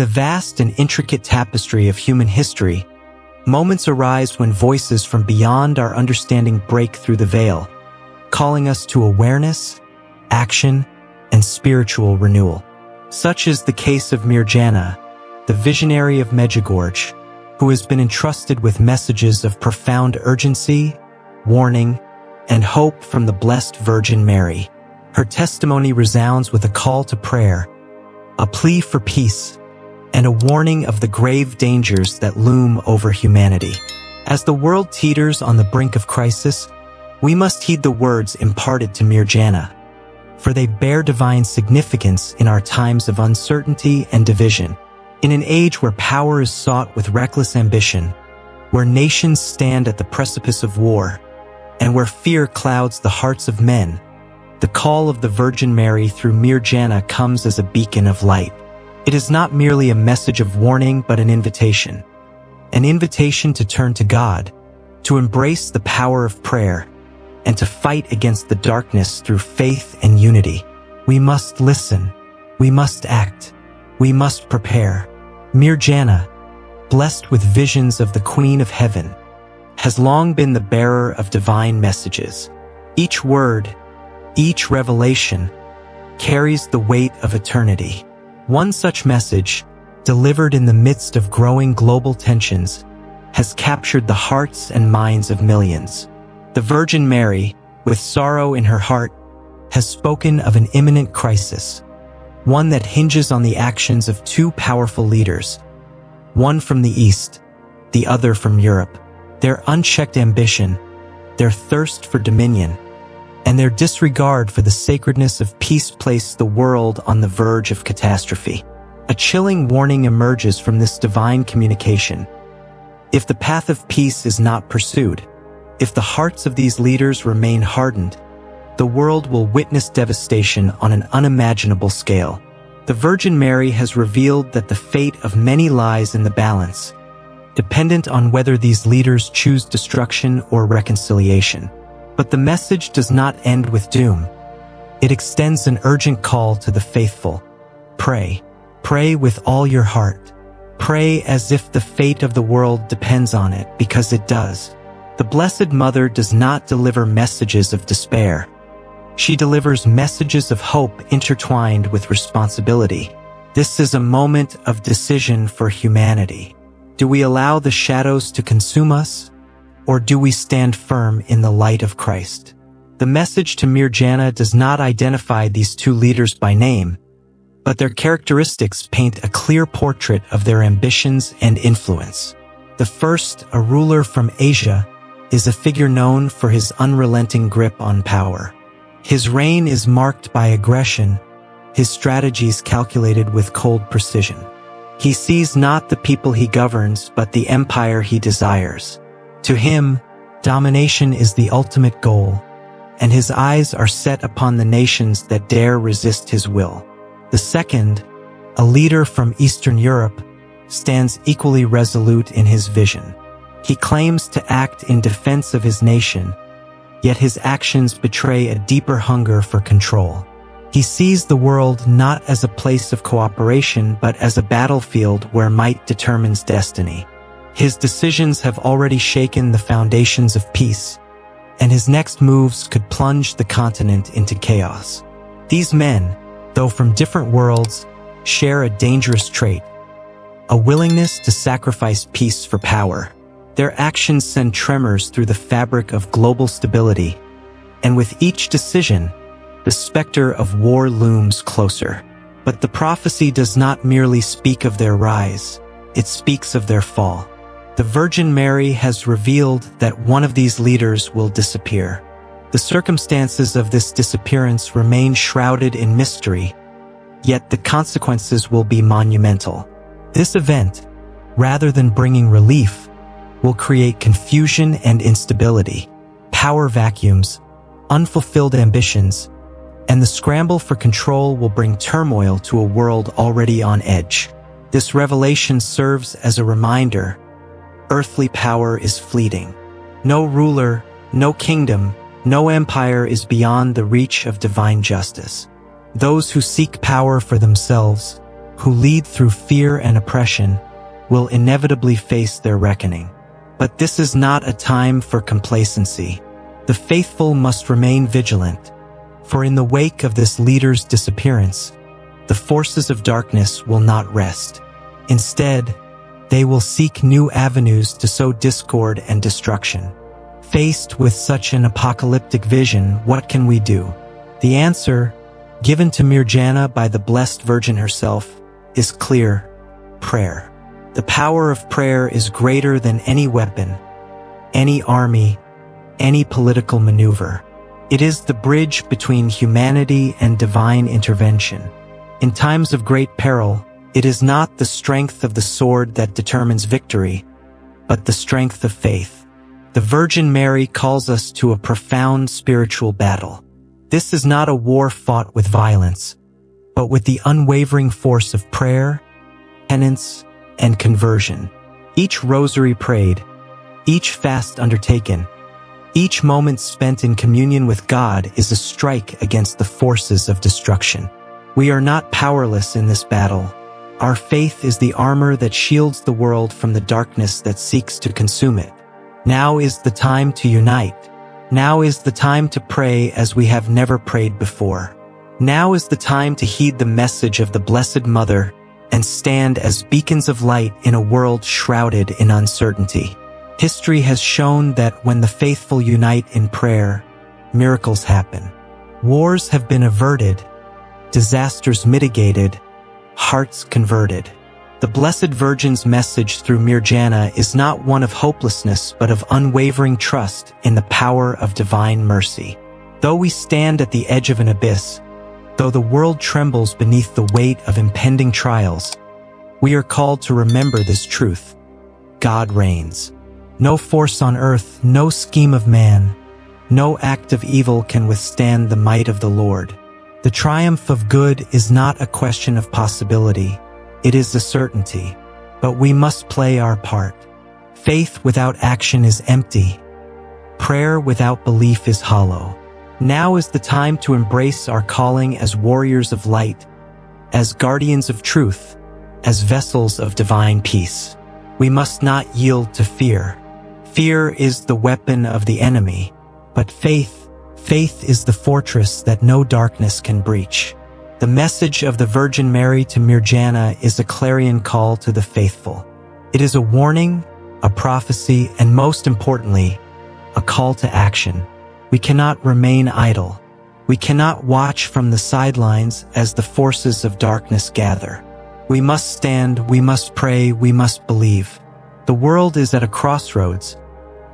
the vast and intricate tapestry of human history, moments arise when voices from beyond our understanding break through the veil, calling us to awareness, action, and spiritual renewal. Such is the case of Mirjana, the visionary of Medjugorje, who has been entrusted with messages of profound urgency, warning, and hope from the Blessed Virgin Mary. Her testimony resounds with a call to prayer, a plea for peace, and a warning of the grave dangers that loom over humanity. As the world teeters on the brink of crisis, we must heed the words imparted to Mirjana, for they bear divine significance in our times of uncertainty and division. In an age where power is sought with reckless ambition, where nations stand at the precipice of war, and where fear clouds the hearts of men, the call of the Virgin Mary through Mirjana comes as a beacon of light. It is not merely a message of warning but an invitation to turn to God, to embrace the power of prayer, and to fight against the darkness through faith and unity. We must listen, we must act, we must prepare. Mirjana, blessed with visions of the Queen of Heaven, has long been the bearer of divine messages. Each word, each revelation, carries the weight of eternity. One such message, delivered in the midst of growing global tensions, has captured the hearts and minds of millions. The Virgin Mary, with sorrow in her heart, has spoken of an imminent crisis, one that hinges on the actions of two powerful leaders, one from the East, the other from Europe. Their unchecked ambition, their thirst for dominion, and their disregard for the sacredness of peace place the world on the verge of catastrophe. A chilling warning emerges from this divine communication. If the path of peace is not pursued, if the hearts of these leaders remain hardened, the world will witness devastation on an unimaginable scale. The Virgin Mary has revealed that the fate of many lies in the balance, dependent on whether these leaders choose destruction or reconciliation. But the message does not end with doom. It extends an urgent call to the faithful. Pray. Pray with all your heart. Pray as if the fate of the world depends on it, because it does. The Blessed Mother does not deliver messages of despair. She delivers messages of hope intertwined with responsibility. This is a moment of decision for humanity. Do we allow the shadows to consume us, or do we stand firm in the light of Christ? The message to Mirjana does not identify these two leaders by name, but their characteristics paint a clear portrait of their ambitions and influence. The first, a ruler from Asia, is a figure known for his unrelenting grip on power. His reign is marked by aggression, his strategies calculated with cold precision. He sees not the people he governs, but the empire he desires. To him, domination is the ultimate goal, and his eyes are set upon the nations that dare resist his will. The second, a leader from Eastern Europe, stands equally resolute in his vision. He claims to act in defense of his nation, yet his actions betray a deeper hunger for control. He sees the world not as a place of cooperation, but as a battlefield where might determines destiny. His decisions have already shaken the foundations of peace, and his next moves could plunge the continent into chaos. These men, though from different worlds, share a dangerous trait: a willingness to sacrifice peace for power. Their actions send tremors through the fabric of global stability, and with each decision, the specter of war looms closer. But the prophecy does not merely speak of their rise, it speaks of their fall. The Virgin Mary has revealed that one of these leaders will disappear. The circumstances of this disappearance remain shrouded in mystery, yet the consequences will be monumental. This event, rather than bringing relief, will create confusion and instability, power vacuums, unfulfilled ambitions, and the scramble for control will bring turmoil to a world already on edge. This revelation serves as a reminder: earthly power is fleeting. No ruler, no kingdom, no empire is beyond the reach of divine justice. Those who seek power for themselves, who lead through fear and oppression, will inevitably face their reckoning. But this is not a time for complacency. The faithful must remain vigilant, for in the wake of this leader's disappearance, the forces of darkness will not rest. Instead, they will seek new avenues to sow discord and destruction. Faced with such an apocalyptic vision, what can we do? The answer, given to Mirjana by the Blessed Virgin herself, is clear: prayer. The power of prayer is greater than any weapon, any army, any political maneuver. It is the bridge between humanity and divine intervention. In times of great peril, it is not the strength of the sword that determines victory, but the strength of faith. The Virgin Mary calls us to a profound spiritual battle. This is not a war fought with violence, but with the unwavering force of prayer, penance, and conversion. Each rosary prayed, each fast undertaken, each moment spent in communion with God is a strike against the forces of destruction. We are not powerless in this battle. Our faith is the armor that shields the world from the darkness that seeks to consume it. Now is the time to unite. Now is the time to pray as we have never prayed before. Now is the time to heed the message of the Blessed Mother and stand as beacons of light in a world shrouded in uncertainty. History has shown that when the faithful unite in prayer, miracles happen. Wars have been averted, disasters mitigated, hearts converted. The Blessed Virgin's message through Mirjana is not one of hopelessness but of unwavering trust in the power of divine mercy. Though we stand at the edge of an abyss, though the world trembles beneath the weight of impending trials, we are called to remember this truth: God reigns. No force on earth, no scheme of man, no act of evil can withstand the might of the Lord. The triumph of good is not a question of possibility, it is a certainty. But we must play our part. Faith without action is empty. Prayer without belief is hollow. Now is the time to embrace our calling as warriors of light, as guardians of truth, as vessels of divine peace. We must not yield to fear. Fear is the weapon of the enemy, but faith is the fortress that no darkness can breach. The message of the Virgin Mary to Mirjana is a clarion call to the faithful. It is a warning, a prophecy, and most importantly, a call to action. We cannot remain idle. We cannot watch from the sidelines as the forces of darkness gather. We must stand, we must pray, we must believe. The world is at a crossroads,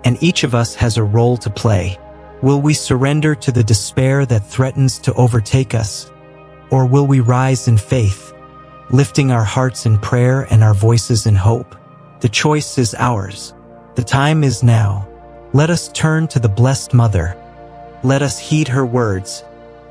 and each of us has a role to play. Will we surrender to the despair that threatens to overtake us? Or will we rise in faith, lifting our hearts in prayer and our voices in hope? The choice is ours. The time is now. Let us turn to the Blessed Mother. Let us heed her words,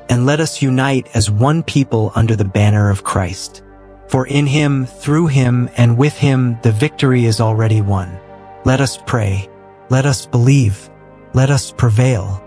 and let us unite as one people under the banner of Christ. For in him, through him, and with him, the victory is already won. Let us pray. Let us believe. Let us prevail.